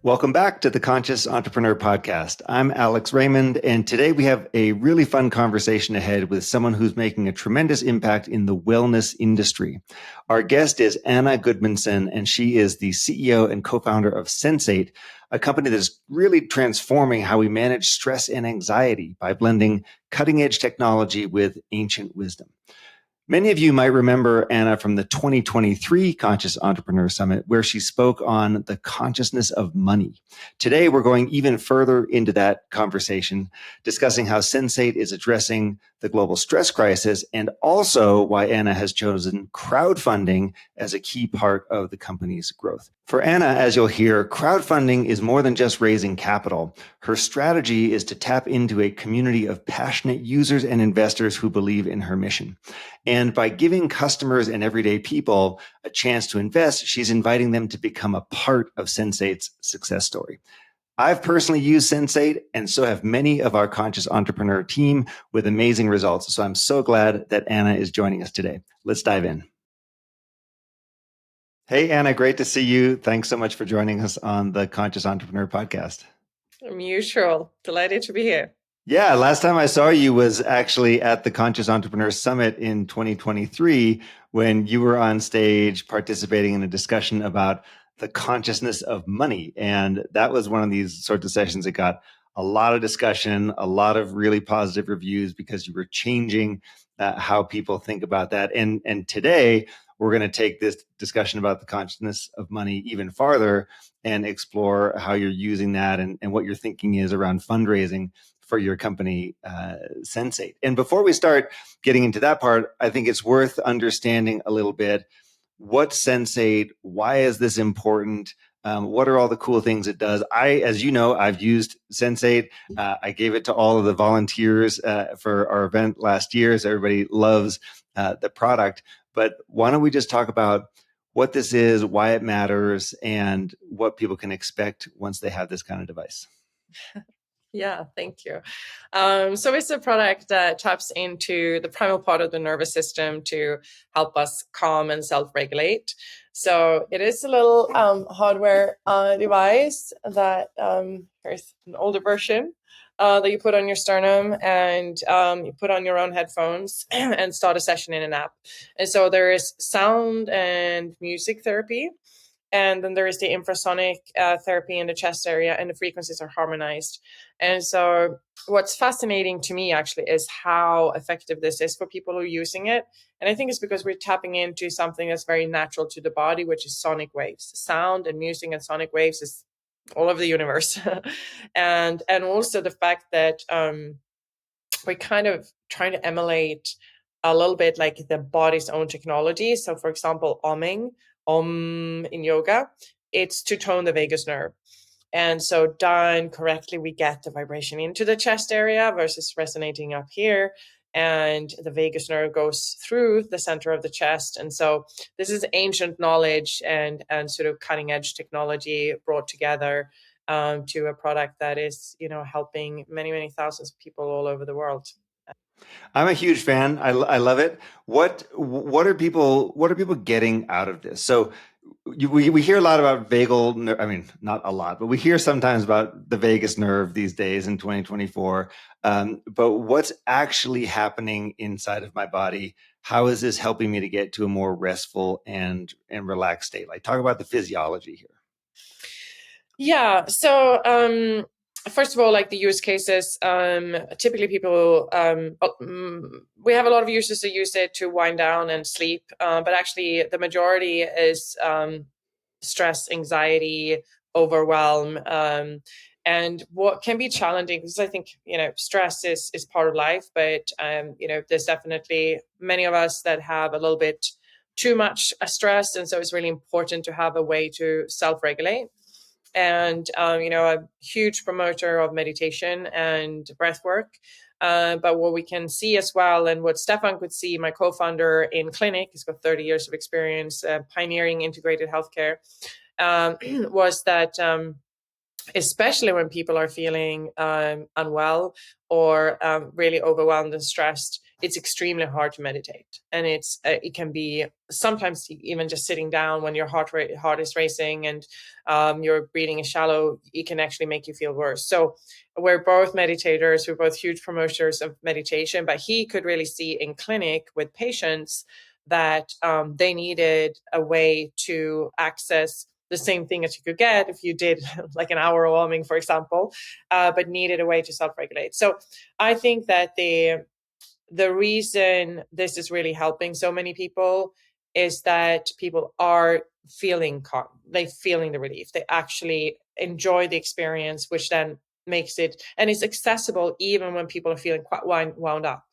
Welcome back to the Conscious Entrepreneur Podcast. I'm Alex Raymond, and today we have a really fun conversation ahead with someone who's making a tremendous impact in the wellness industry. Our guest is Anna Gudmundson, and she is the CEO and co-founder of Sensate, a company that's really transforming how we manage stress and anxiety by blending cutting-edge technology with ancient wisdom. Many of you might remember Anna from the 2023 Conscious Entrepreneur Summit, where she spoke on the consciousness of money. Today, we're going even further into that conversation, discussing how Sensate is addressing the global stress crisis and also why Anna has chosen crowdfunding as a key part of the company's growth. For Anna, as you'll hear, crowdfunding is more than just raising capital. Her strategy is to tap into a community of passionate users and investors who believe in her mission. And by giving customers and everyday people a chance to invest, she's inviting them to become a part of Sensate's success story. I've personally used Sensate, and so have many of our Conscious Entrepreneur team with amazing results. So I'm so glad that Anna is joining us today. Let's dive in. Hey, Anna, great to see you. Thanks so much for joining us on the Conscious Entrepreneur Podcast. Mutual. Delighted to be here. Yeah, last time I saw you was actually at the Conscious Entrepreneur Summit in 2023 when you were on stage participating in a discussion about the consciousness of money. And that was one of these sorts of sessions that got a lot of discussion, a lot of really positive reviews because you were changing how people think about that. And today we're going to take this discussion about the consciousness of money even farther and explore how you're using that and what your thinking is around fundraising for your company, Sensate. And before we start getting into that part, I think it's worth understanding a little bit what's Sensate, why is this important, what are all the cool things it does. As you know, I've used Sensate. I gave it to all of the volunteers for our event last year, so everybody loves the product. But why don't we just talk about what this is, why it matters, and what people can expect once they have this kind of device. Yeah, thank you. So it's a product that taps into the primal part of the nervous system to help us calm and self-regulate. So it is a little hardware device that here's an older version that you put on your sternum and you put on your own headphones and start a session in an app. And so there is sound and music therapy. And then there is the infrasonic therapy in the chest area, and the frequencies are harmonized. And so what's fascinating to me actually is how effective this is for people who are using it. And I think it's because we're tapping into something that's very natural to the body, which is sonic waves. Sound and music and sonic waves is all over the universe. and also the fact that we're kind of trying to emulate a little bit like the body's own technology. So for example, Om in yoga, it's to tone the vagus nerve. And so done correctly, we get the vibration into the chest area versus resonating up here. And the vagus nerve goes through the center of the chest. And so this is ancient knowledge and sort of cutting edge technology brought together to a product that is, helping many, many thousands of people all over the world. I'm a huge fan. I love it. What are people getting out of this? So we hear a lot about vagal. I mean, not a lot, but we hear sometimes about the vagus nerve these days in 2024. But what's actually happening inside of my body? How is this helping me to get to a more restful and relaxed state? Like, talk about the physiology here. Yeah. So first of all, like the use cases, typically people, we have a lot of users that use it to wind down and sleep, but actually the majority is stress, anxiety, overwhelm, and what can be challenging, because I think, stress is part of life, but, there's definitely many of us that have a little bit too much stress. And so it's really important to have a way to self-regulate. And, a huge promoter of meditation and breath work. But what we can see as well, and what Stefan could see, my co-founder in clinic, he's got 30 years of experience pioneering integrated healthcare, was that especially when people are feeling unwell or really overwhelmed and stressed, it's extremely hard to meditate. And it can be sometimes even just sitting down when your heart is racing and your breathing is shallow, it can actually make you feel worse. So we're both meditators, we're both huge promoters of meditation, but he could really see in clinic with patients that they needed a way to access the same thing as you could get if you did like an hour of warming, for example, but needed a way to self-regulate. So I think that the reason this is really helping so many people is that people are feeling calm, they're feeling the relief, they actually enjoy the experience, which then makes it, and it's accessible even when people are feeling quite wound up.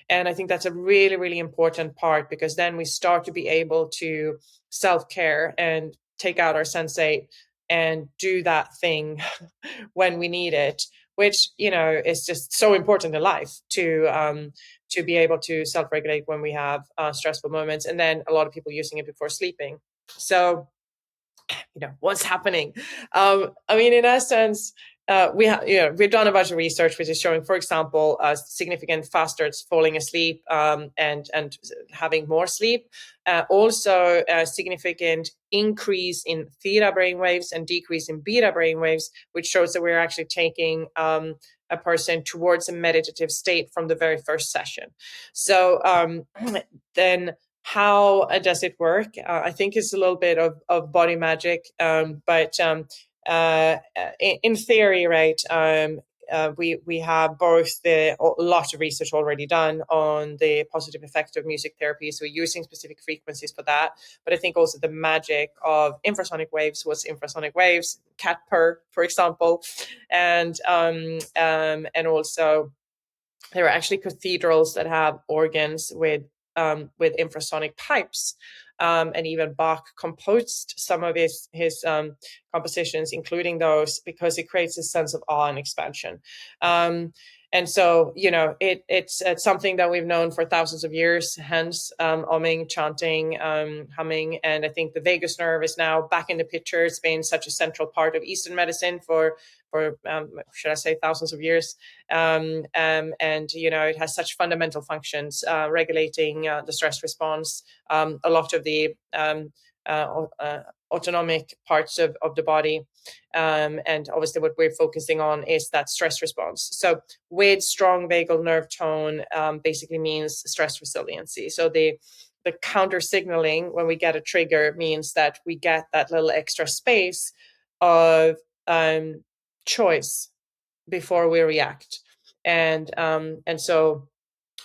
And I think that's a really, really important part, because then we start to be able to self-care and take out our Sensate and do that thing when we need it, which, is just so important in life to be able to self-regulate when we have stressful moments. And then a lot of people using it before sleeping. So, what's happening? In essence, we've done a bunch of research which is showing, for example, significant faster falling asleep and having more sleep. Also, a significant increase in theta brainwaves and decrease in beta brainwaves, which shows that we're actually taking a person towards a meditative state from the very first session. So then how does it work? I think it's a little bit of body magic, but in theory, right? We have both a lot of research already done on the positive effect of music therapy, so we're using specific frequencies for that. But I think also the magic of infrasonic waves was infrasonic waves, cat purr, for example, and also there are actually cathedrals that have organs with infrasonic pipes. And even Bach composed some of his compositions, including those, because it creates a sense of awe and expansion. And so, it's something that we've known for thousands of years, hence oming, chanting, humming. And I think the vagus nerve is now back in the picture. It's been such a central part of Eastern medicine for should I say, thousands of years. And, it has such fundamental functions, regulating the stress response, a lot of the autonomic parts of the body. And obviously what we're focusing on is that stress response. So with strong vagal nerve tone basically means stress resiliency. So the counter signaling when we get a trigger means that we get that little extra space of choice before we react. And so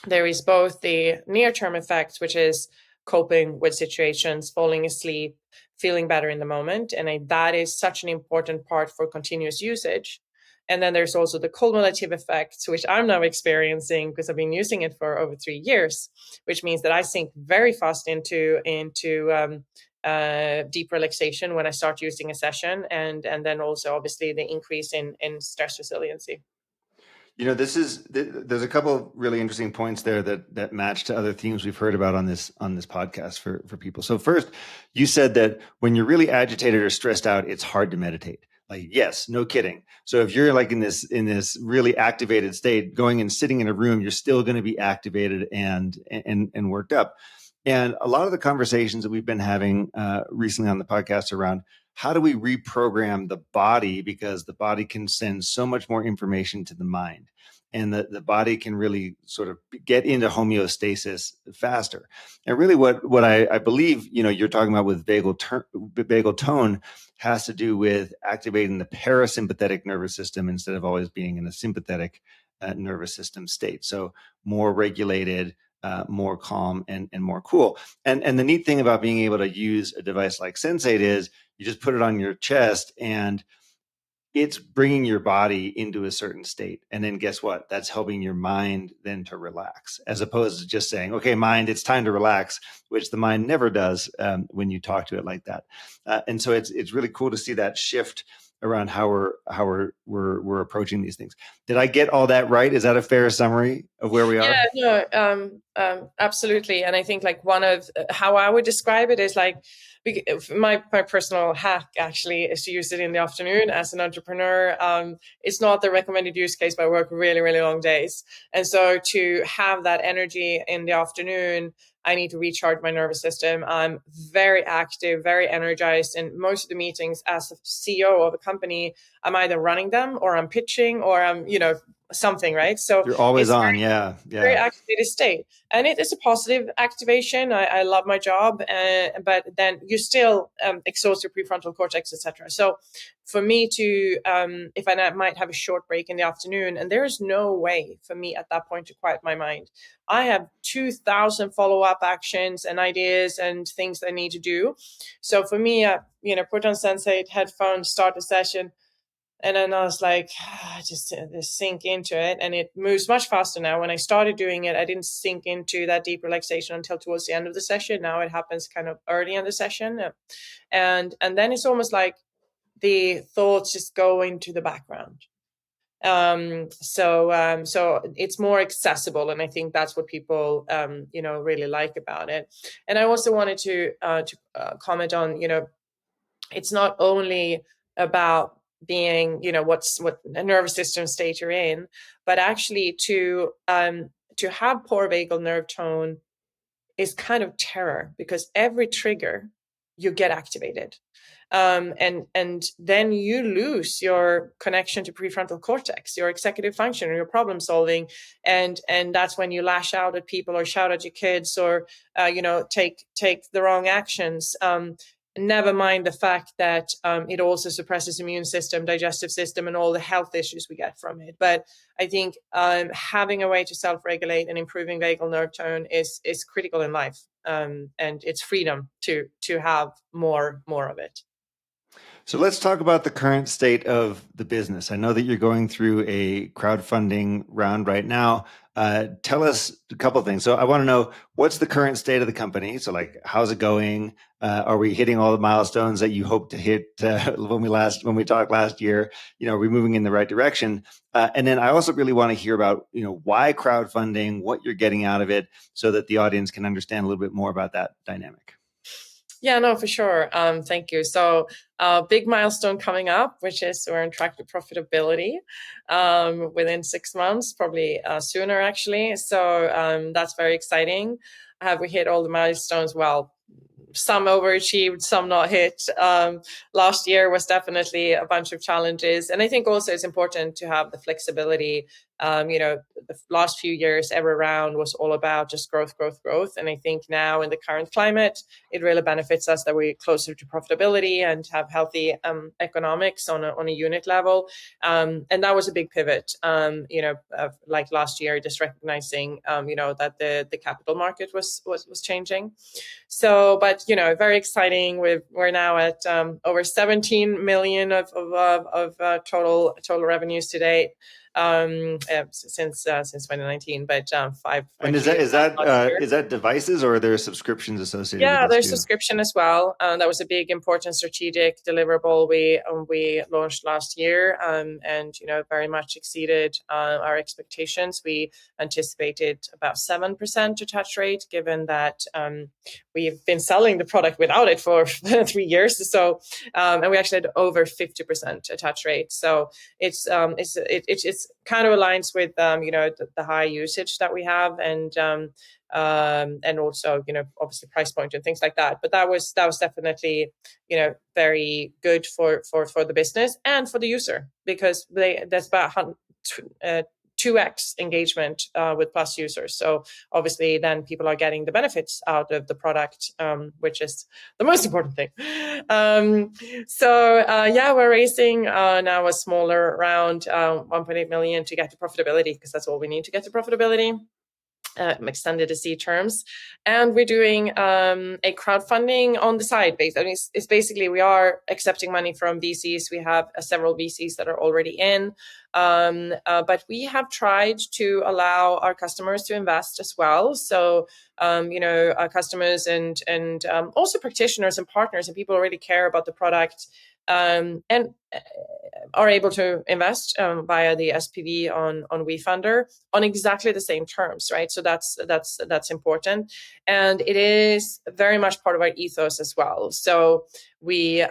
there is both the near-term effects, which is coping with situations, falling asleep, feeling better in the moment. And that is such an important part for continuous usage. And then there's also the cumulative effects, which I'm now experiencing because I've been using it for over 3 years, which means that I sink very fast into deep relaxation when I start using a session, and then also obviously the increase in stress resiliency. There's a couple of really interesting points there that match to other themes we've heard about on this podcast for people. So first, you said that when you're really agitated or stressed out, it's hard to meditate. Like, yes, no kidding. So if you're like in this really activated state, going and sitting in a room, you're still going to be activated and worked up. And a lot of the conversations that we've been having recently on the podcast around how do we reprogram the body, because the body can send so much more information to the mind, and the body can really sort of get into homeostasis faster. And really what I believe, you're talking about with vagal tone has to do with activating the parasympathetic nervous system instead of always being in a sympathetic nervous system state. So more regulated, more calm and more cool. And the neat thing about being able to use a device like Sensate is you just put it on your chest and it's bringing your body into a certain state. And then guess what? That's helping your mind then to relax, as opposed to just saying, okay, mind, it's time to relax, which the mind never does when you talk to it like that. And so it's really cool to see that shift around how we're approaching these things. Did I get all that right? Is that a fair summary of where we are? Yeah, no, absolutely. And I think like one of how I would describe it is like my personal hack actually is to use it in the afternoon as an entrepreneur. It's not the recommended use case, but I work really, really long days. And so to have that energy in the afternoon, I need to recharge my nervous system. I'm very active, very energized. And most of the meetings as a CEO of a company, I'm either running them or I'm pitching or I'm, something, right? So You're always it's on. Yeah. very activated state, and it is a positive activation. I love my job, but then you still exhaust your prefrontal cortex, etc. So for me to if I might have a short break in the afternoon, and there is no way for me at that point to quiet my mind. I have 2,000 follow-up actions and ideas and things I need to do. So for me, put on Sensate headphones, start a session, and then I was like, just sink into it. And it moves much faster now. When I started doing it, I didn't sink into that deep relaxation until towards the end of the session. Now it happens kind of early in the session. And then it's almost like the thoughts just go into the background. So it's more accessible. And I think that's what people, really like about it. And I also wanted to comment on, it's not only about being, what a nervous system state you're in, but actually to have poor vagal nerve tone is kind of terror, because every trigger you get activated. And then you lose your connection to prefrontal cortex, your executive function, or your problem solving, and that's when you lash out at people or shout at your kids or take the wrong actions. Never mind the fact that it also suppresses immune system, digestive system, and all the health issues we get from it. But I think having a way to self-regulate and improving vagal nerve tone is critical in life, and it's freedom to have more of it. So let's talk about the current state of the business. I know that you're going through a crowdfunding round right now. Tell us a couple of things. So I want to know, what's the current state of the company? So like, how's it going? Are we hitting all the milestones that you hoped to hit when we talked last year? Are we moving in the right direction? And then I also really want to hear about, why crowdfunding, what you're getting out of it, so that the audience can understand a little bit more about that dynamic. Yeah, no, for sure. Thank you. So big milestone coming up, which is we're on track to profitability within 6 months, probably sooner actually. So that's very exciting. Have we hit all the milestones? Well, some overachieved, some not hit. Last year was definitely a bunch of challenges. And I think also it's important to have the flexibility. The last few years, every round was all about just growth. And I think now in the current climate, it really benefits us that we're closer to profitability and have healthy economics on a unit level. And that was a big pivot, like last year, just recognizing, that the capital market was changing. So, but very exciting. We're now at over 17 million of total revenues to date since 2019. But five. And is that devices, or are there subscriptions associated with this there's too? Subscription as well. That was a big, important strategic deliverable we launched last year, and very much exceeded our expectations. We anticipated about 7% attach rate, given that we've been selling the product without it for 3 years. So, and we actually had over 50% attach rate. So it's kind of aligns with the high usage that we have, and also obviously price point and things like that. But that was definitely very good for the business and for the user, because there's about 2x engagement with Plus users. So obviously then people are getting the benefits out of the product, which is the most important thing. We're raising now a smaller round, 1.8 million, to get to profitability, because that's all we need to get to profitability. Extended to C terms, and we're doing a crowdfunding on the side. It's basically we are accepting money from VCs. We have several VCs that are already in, but we have tried to allow our customers to invest as well. So our customers and also practitioners and partners and people who really care about the product, and are able to invest via the SPV on WeFunder on exactly the same terms, right? So that's important, and it is very much part of our ethos as well. So we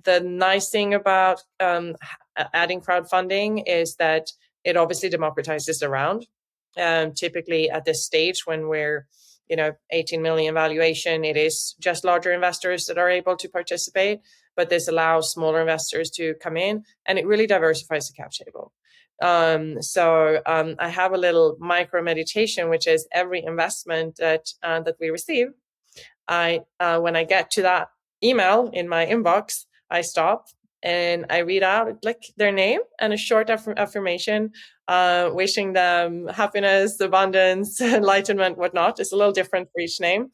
the nice thing about adding crowdfunding is that it obviously democratizes around. Typically at this stage when we're 18 million valuation, it is just larger investors that are able to participate, but this allows smaller investors to come in, and it really diversifies the cap table. So I have a little micro meditation, which is every investment that we receive, when I get to that email in my inbox, I stop and I read out like their name and a short affirmation, wishing them happiness, abundance, enlightenment, whatnot. It's a little different for each name,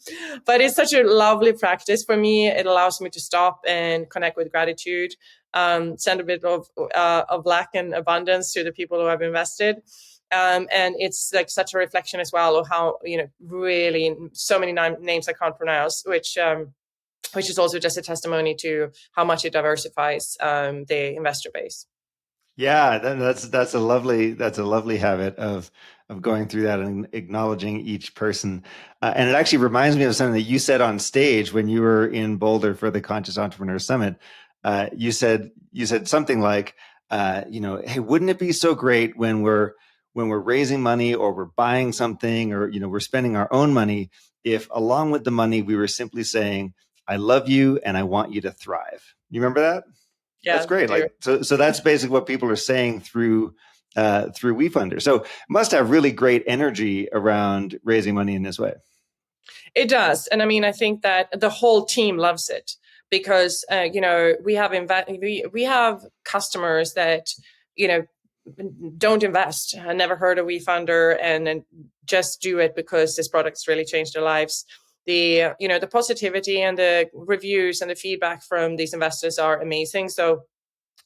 but it's such a lovely practice for me. It allows me to stop and connect with gratitude, send a bit of lack and abundance to the people who have invested. And it's like such a reflection as well of how, really so many names I can't pronounce, which is also just a testimony to how much it diversifies the investor base. Yeah, that's a lovely habit of going through that and acknowledging each person. And it actually reminds me of something that you said on stage when you were in Boulder for the Conscious Entrepreneur Summit. You said something like, hey, wouldn't it be so great when we're raising money or we're buying something or we're spending our own money, if along with the money we were simply saying, I love you and I want you to thrive. You remember that? Yeah, that's great. Like so that's basically what people are saying through WeFunder. So it must have really great energy around raising money in this way. It does, and I mean, I think that the whole team loves it because we have we have customers that don't invest, I never heard of WeFunder, and just do it because this product's really changed their lives. The the positivity and the reviews and the feedback from these investors are amazing. So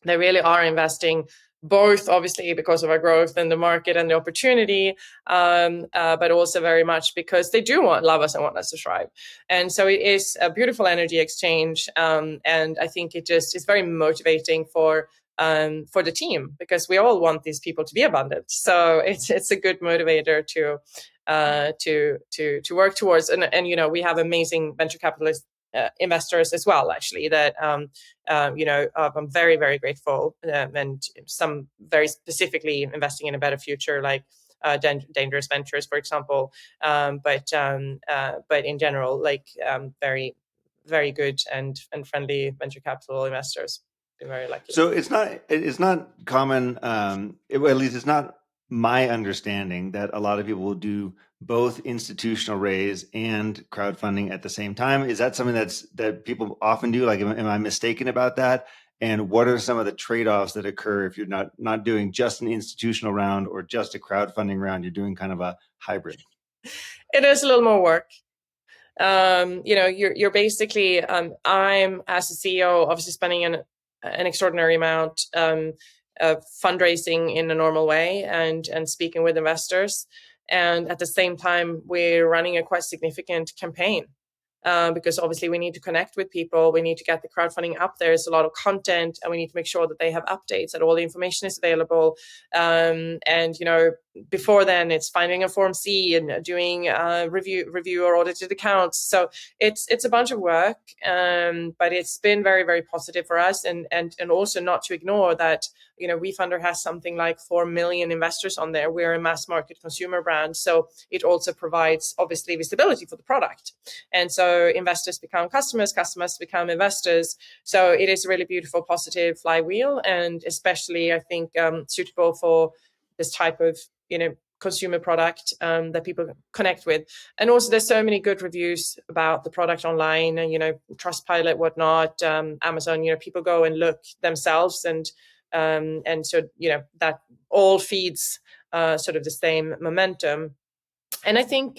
they really are investing, both obviously because of our growth and the market and the opportunity, but also very much because they do love us and want us to thrive. And so it is a beautiful energy exchange, and I think it just is very motivating for the team, because we all want these people to be abundant. So it's a good motivator to work towards. And we have amazing venture capitalists. Investors as well, actually, that I'm very, very grateful, and some very specifically investing in a better future, like Dangerous Ventures, for example. But in general, like very, very good and friendly venture capital investors. Been very lucky. So it's not common, at least it's not my understanding, that a lot of people will do both institutional raise and crowdfunding at the same time. Is that something that people often do? Like, am I mistaken about that? And what are some of the trade-offs that occur if you're not doing just an institutional round or just a crowdfunding round? You're doing kind of a hybrid. It is a little more work. You're basically, I'm, as a CEO, obviously spending an extraordinary amount of fundraising in a normal way and speaking with investors. And at the same time, we're running a quite significant campaign. Because obviously we need to connect with people. We need to get the crowdfunding up. There's a lot of content, and we need to make sure that they have updates, that all the information is available. And before then, it's finding a Form C and doing review or audited accounts. So it's a bunch of work, but it's been very, very positive for us. And also not to ignore that WeFunder has something like 4 million investors on there. We're a mass market consumer brand, so it also provides obviously visibility for the product. And so investors become customers, customers become investors. So it is a really beautiful, positive flywheel, and especially I think suitable for this type of consumer product that people connect with. And also there's so many good reviews about the product online, and Trustpilot, whatnot, Amazon. People go and look themselves, and so that all feeds sort of the same momentum. And I think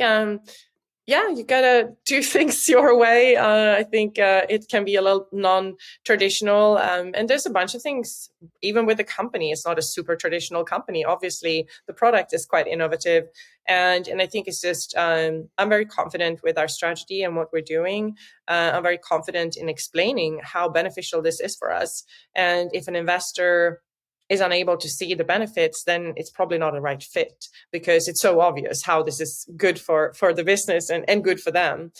Yeah, you gotta do things your way. I think it can be a little non-traditional, and there's a bunch of things. Even with the company, it's not a super traditional company. Obviously, the product is quite innovative, and I think it's just I'm very confident with our strategy and what we're doing. I'm very confident in explaining how beneficial this is for us. And if an investor is unable to see the benefits, then it's probably not a right fit, because it's so obvious how this is good for the business and good for them.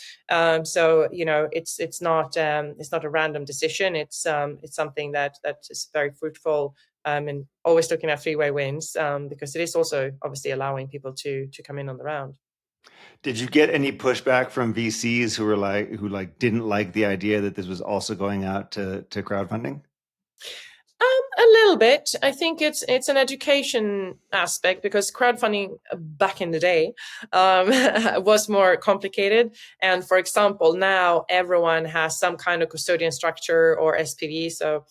So it's not a random decision. It's something that is very fruitful, and always looking at three-way wins, because it is also obviously allowing people to come in on the round. Did you get any pushback from VCs who didn't like the idea that this was also going out to crowdfunding? A little bit. I think it's an education aspect, because crowdfunding back in the day was more complicated. And for example, now everyone has some kind of custodian structure or SPV, so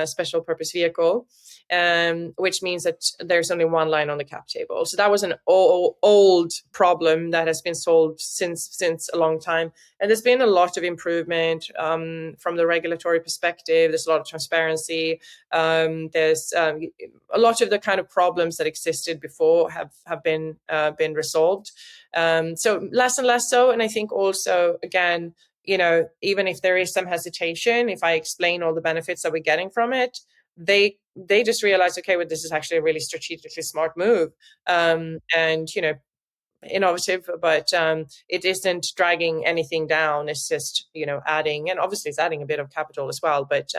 special purpose vehicle, which means that there's only one line on the cap table. So that was an old problem that has been solved since a long time. And there's been a lot of improvement from the regulatory perspective. There's a lot of transparency. There's a lot of the kind of problems that existed before have been resolved. So less and less so. And I think also, again, even if there is some hesitation, if I explain all the benefits that we're getting from it, they just realize, okay, well, this is actually a really strategically smart move, and innovative, but it isn't dragging anything down. It's just adding, and obviously it's adding a bit of capital as well, but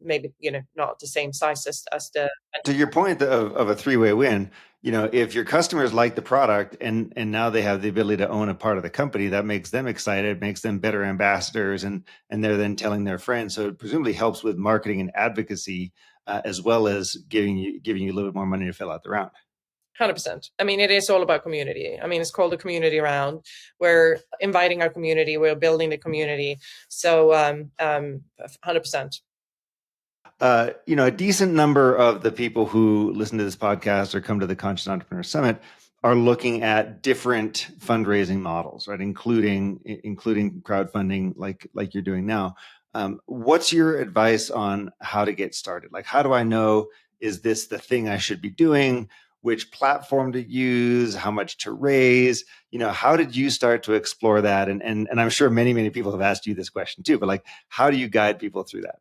maybe not the same size as the. To your point of a three-way win, if your customers like the product and now they have the ability to own a part of the company, that makes them excited, makes them better ambassadors, and they're then telling their friends. So it presumably helps with marketing and advocacy, as well as giving you a little bit more money to fill out the round. 100%. I mean, it is all about community. I mean, it's called the community round. We're inviting our community. We're building the community. So 100%. A decent number of the people who listen to this podcast or come to the Conscious Entrepreneur Summit are looking at different fundraising models, right? Including crowdfunding, like you're doing now. What's your advice on how to get started? Like, how do I know, is this the thing I should be doing? Which platform to use? How much to raise? How did you start to explore that? And I'm sure many people have asked you this question too, but how do you guide people through that?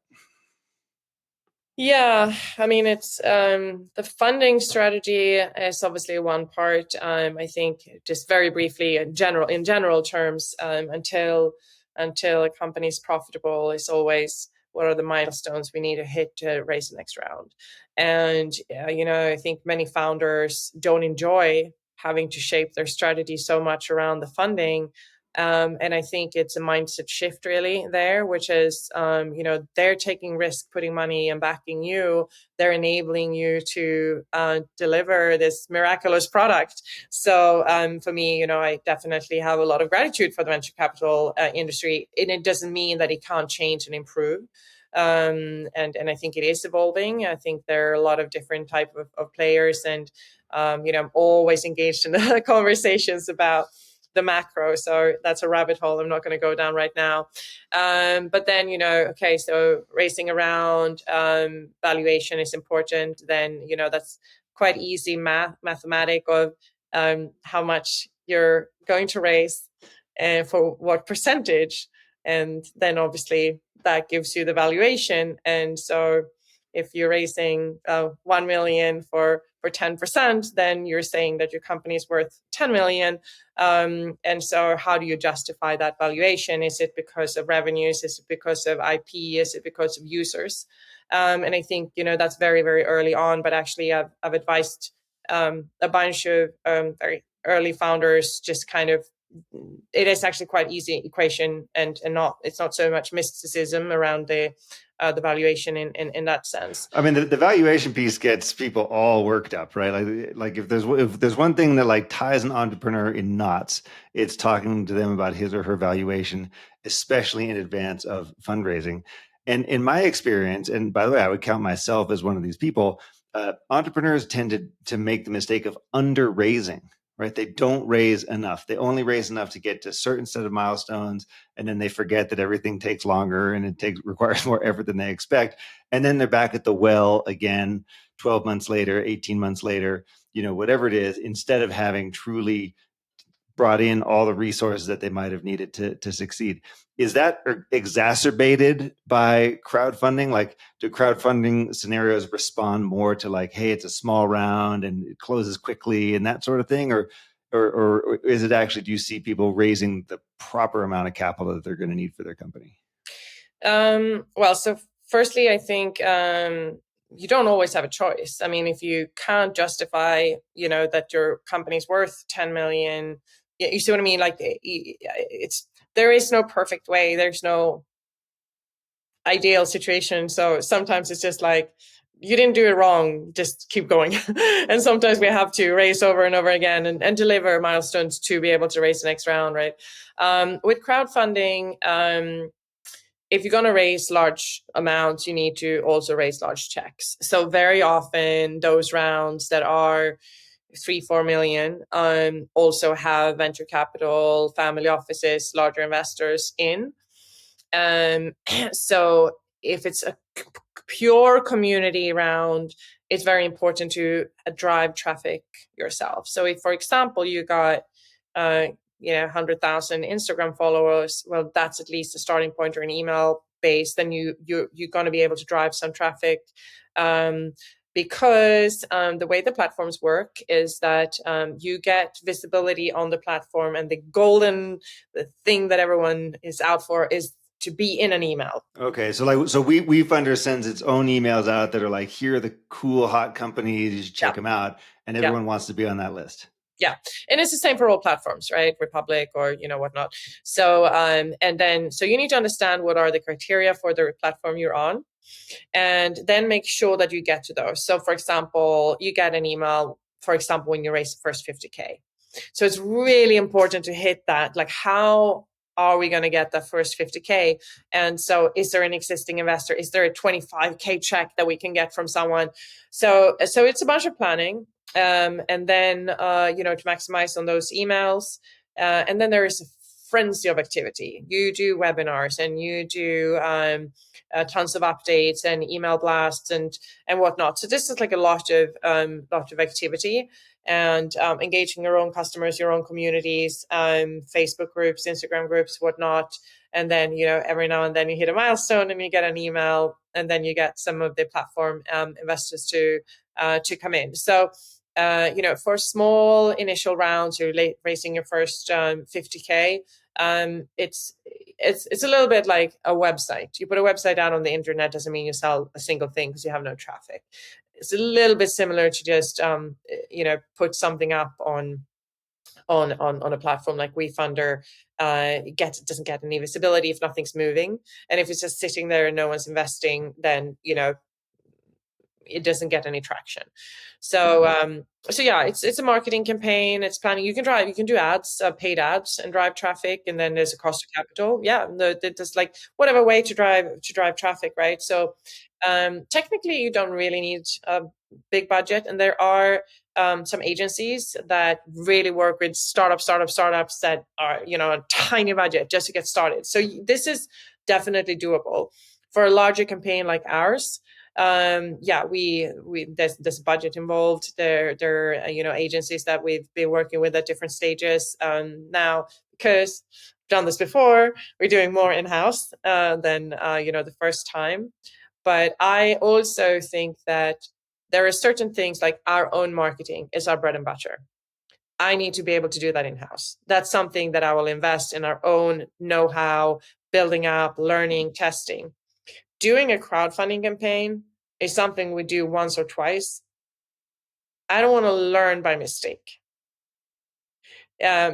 Yeah, I mean, it's the funding strategy is obviously one part. I think, just very briefly, in general terms, until a company is profitable, is always, what are the milestones we need to hit to raise the next round. And I think many founders don't enjoy having to shape their strategy so much around the funding. And I think it's a mindset shift really there, which is, they're taking risk, putting money and backing you. They're enabling you to deliver this miraculous product. So for me, I definitely have a lot of gratitude for the venture capital industry. And it doesn't mean that it can't change and improve. And I think it is evolving. I think there are a lot of different type of players, and I'm always engaged in the conversations about the macro. So that's a rabbit hole I'm not going to go down right now. But then, okay, so racing around, valuation is important. Then, that's quite easy mathematic of how much you're going to raise and for what percentage. And then obviously that gives you the valuation. And so if you're raising 1 million for 10%, then you're saying that your company is worth 10 million. And so how do you justify that valuation? Is it because of revenues? Is it because of IP? Is it because of users? And I think, that's very, very early on, but actually I've advised a bunch of very early founders, just kind of, it is actually quite easy equation, and it's not so much mysticism around the valuation in that sense. I mean, the valuation piece gets people all worked up, right? Like if there's one thing that ties an entrepreneur in knots, it's talking to them about his or her valuation, especially in advance of fundraising. And in my experience, and by the way, I would count myself as one of these people, entrepreneurs tend to make the mistake of under raising, right? They don't raise enough. They only raise enough to get to a certain set of milestones, and then they forget that everything takes longer and requires more effort than they expect. And then they're back at the well again 12 months later, 18 months later, whatever it is, instead of having truly brought in all the resources that they might have needed to succeed. Is that exacerbated by crowdfunding? Like, do crowdfunding scenarios respond more to like, hey, it's a small round and it closes quickly and that sort of thing? Or is it actually, do you see people raising the proper amount of capital that they're going to need for their company? Well, so firstly, I think you don't always have a choice. I mean, if you can't justify, that your company's worth 10 million, you see what I mean? Like, there is no perfect way. There's no ideal situation. So sometimes it's just like, you didn't do it wrong, just keep going. And sometimes we have to race over and over again and deliver milestones to be able to raise the next round, right? With crowdfunding, if you're going to raise large amounts, you need to also raise large checks. So very often those rounds that are 3-4 million also have venture capital, family offices, larger investors in. So if it's a pure community round, it's very important to drive traffic yourself. So if, for example, you got 100,000 Instagram followers, well, that's at least a starting point, or an email base. Then you're going to be able to drive some traffic, because the way the platforms work is that you get visibility on the platform, and the thing that everyone is out for is to be in an email. Okay, so WeFunder sends its own emails out that are like, here are the cool hot companies, you should check them out, and everyone wants to be on that list. Yeah, and it's the same for all platforms, right? Republic or whatnot. So so you need to understand what are the criteria for the platform you're on, and then make sure that you get to those. So, for example, you get an email, for example, when you raise the first 50K. So it's really important to hit that. Like, how are we going to get the first 50K? And so is there an existing investor? Is there a 25K check that we can get from someone? So it's a bunch of planning. And then, to maximize on those emails. And then there is a frenzy of activity. You do webinars, and you do tons of updates and email blasts and whatnot. So this is like a lot of activity, and engaging your own customers, your own communities, Facebook groups, Instagram groups, whatnot. And then, every now and then you hit a milestone and you get an email, and then you get some of the platform investors to come in. So, for small initial rounds, you're raising your first 50K. It's a little bit like a website. You put a website out on the internet, doesn't mean you sell a single thing because you have no traffic. It's a little bit similar to just put something up on a platform like WeFunder. Doesn't get any visibility if nothing's moving, and if it's just sitting there and no one's investing, then it doesn't get any traction. So yeah, it's a marketing campaign. It's planning. You can do ads, paid ads, and drive traffic, and then there's a cost of capital. Yeah, there's like whatever way to drive traffic, right? So technically, you don't really need a big budget, and there are some agencies that really work with startups that are a tiny budget just to get started. So this is definitely doable. For a larger campaign like ours, we there's budget involved. There are agencies that we've been working with at different stages. Now, because we've done this before, we're doing more in-house than the first time. But I also think that there are certain things, like our own marketing is our bread and butter. I need to be able to do that in-house. That's something that I will invest in our own know-how, building up, learning, testing. Doing a crowdfunding campaign is something we do once or twice. I don't want to learn by mistake.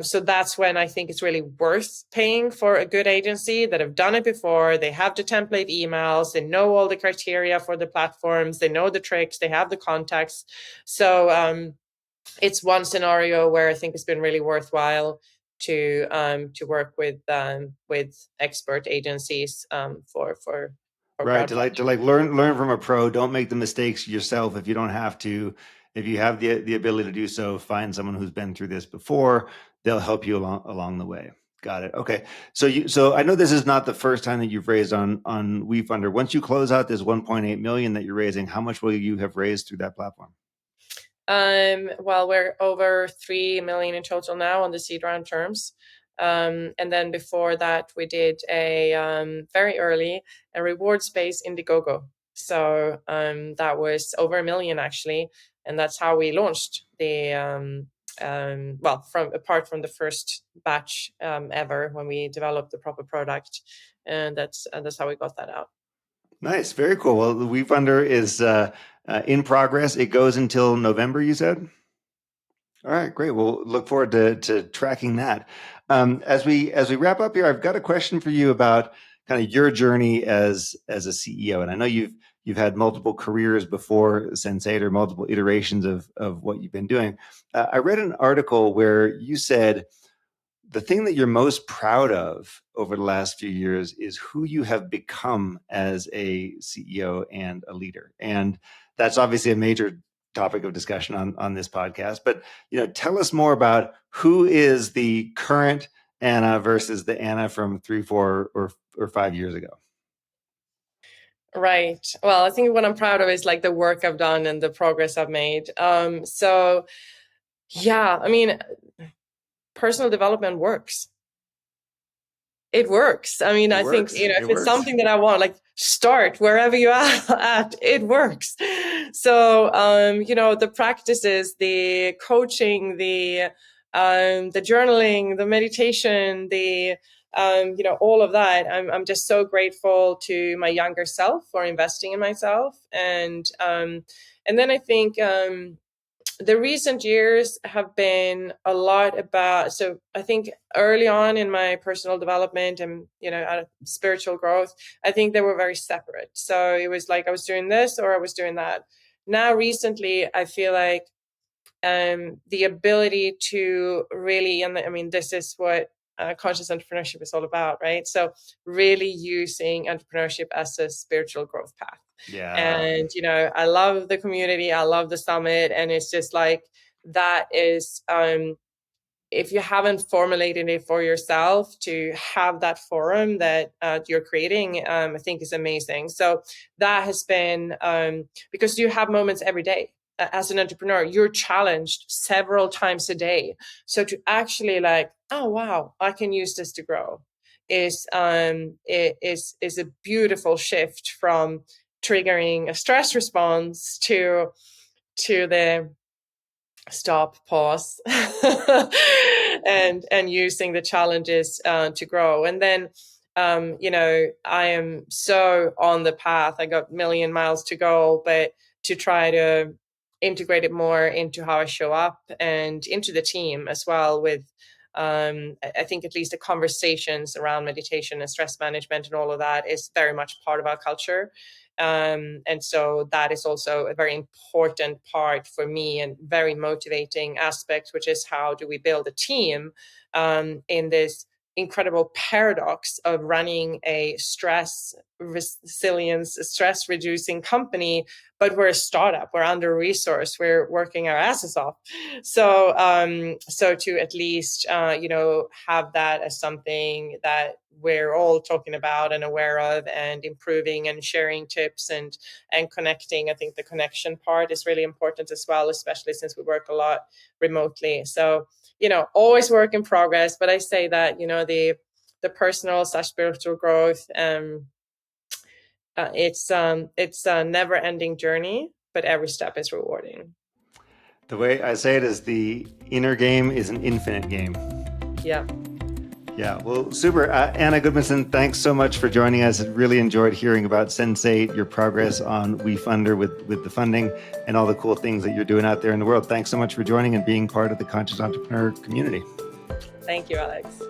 So that's when I think it's really worth paying for a good agency that have done it before. They have the template emails, they know all the criteria for the platforms, they know the tricks, they have the contacts. So it's one scenario where I think it's been really worthwhile to work with expert agencies for right, to learn from a pro. Don't make the mistakes yourself if you don't have to, if you have the ability to do so, find someone who's been through this before. They'll help you along the way. Got it. Okay. So I know this is not the first time that you've raised on WeFunder. Once you close out this 1.8 million that you're raising, how much will you have raised through that platform? Well, we're over 3 million in total now on the seed round terms. And then before that, we did a very early a rewards-based Indiegogo. So that was over 1 million actually, and that's how we launched the well, apart from the first batch ever when we developed the proper product, and that's how we got that out. Nice, very cool. Well, the WeFunder is in progress. It goes until November, you said? All right, great. We'll look forward to tracking that. As we wrap up here, I've got a question for you about kind of your journey as a CEO. And I know you've had multiple careers before Sensate, or multiple iterations of what you've been doing. I read an article where you said the thing that you're most proud of over the last few years is who you have become as a CEO and a leader. And that's obviously a major topic of discussion on this podcast. But tell us more about who is the current Anna versus the Anna from 3, 4, or 5 years ago. Right. Well, I think what I'm proud of is like the work I've done and the progress I've made. So yeah, I mean, personal development works. It works. I mean, I think, if it's something that I want, like start wherever you are at, it works. So, the practices, the coaching, the journaling, the meditation, all of that. I'm just so grateful to my younger self for investing in myself. And then I think, the recent years have been a lot about, so I think early on in my personal development and, spiritual growth, I think they were very separate. So it was like I was doing this or I was doing that. Now, recently, I feel like the ability to really, this is what conscious entrepreneurship is all about, right? So really using entrepreneurship as a spiritual growth path. Yeah. And, I love the community. I love the summit. And it's just like, that is, if you haven't formulated it for yourself, to have that forum that you're creating, I think is amazing. So that has been, because you have moments every day. As an entrepreneur, you're challenged several times a day. So to actually like, oh, wow, I can use this to grow is a beautiful shift from triggering a stress response to the stop, pause, and using the challenges to grow. And then, I am so on the path. I got 1 million miles to go, but to try to integrate it more into how I show up and into the team as well with, I think at least the conversations around meditation and stress management and all of that is very much part of our culture. And so that is also a very important part for me and very motivating aspect, which is how do we build a team in this incredible paradox of running a stress resilience, stress reducing company, but we're a startup, we're under resourced, we're working our asses off. So, so to at least, have that as something that we're all talking about and aware of and improving and sharing tips and connecting. I think the connection part is really important as well, especially since we work a lot remotely. So, always work in progress, but I say that, the personal / spiritual growth, it's a never ending journey, but every step is rewarding. The way I say it is the inner game is an infinite game. Yeah. Yeah, well, super. Anna Gudmundson, thanks so much for joining us. I really enjoyed hearing about Sensate, your progress on WeFunder with the funding, and all the cool things that you're doing out there in the world. Thanks so much for joining and being part of the Conscious Entrepreneur community. Thank you, Alex.